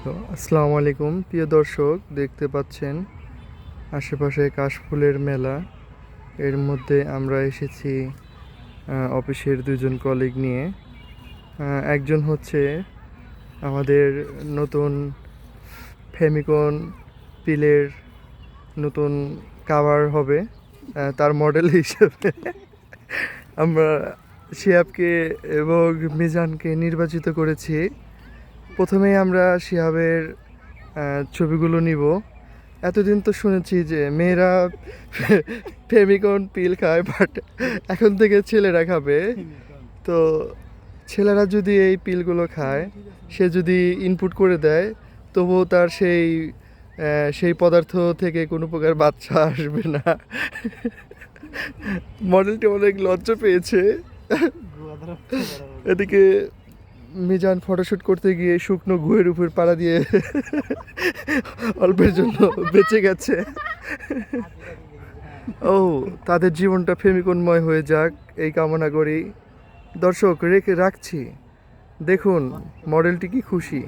তো আসসালামু আলাইকুম প্রিয় দর্শক, দেখতে পাচ্ছেন আশেপাশে কাশফুলের মেলা। এর মধ্যে আমরা এসেছি অফিসের দুজন কলিগ নিয়ে। একজন হচ্ছে আমাদের নতুন ফেমিকন পিলের নতুন কাভার হবে, তার মডেল হিসেবে আমরা শিহাবকে এবং মিজানকে নির্বাচিত করেছি। প্রথমেই আমরা শিহাবের ছবিগুলো নিব। এতদিন তো শুনেছি যে মেয়েরা ফেমিকন পিল খায়, বাট এখন থেকে ছেলেরা খাবে। তো ছেলেরা যদি এই পিলগুলো খায়, সে যদি ইনপুট করে দেয়, তবুও তার সেই পদার্থ থেকে কোনো প্রকার বাচ্চা আসবে না। মডেলটি অনেক লজ্জা পেয়েছে। এদিকে মিজান ফটোশ্যুট করতে গিয়ে শুকনো গুহের উপর পাড়া দিয়ে অল্পের জন্য বেঁচে গেছে। ও, তাদের জীবনটা ফেমিকনময় হয়ে যাক এই কামনা করি। দর্শক রাখছি, দেখুন মডেলটি কি খুশি।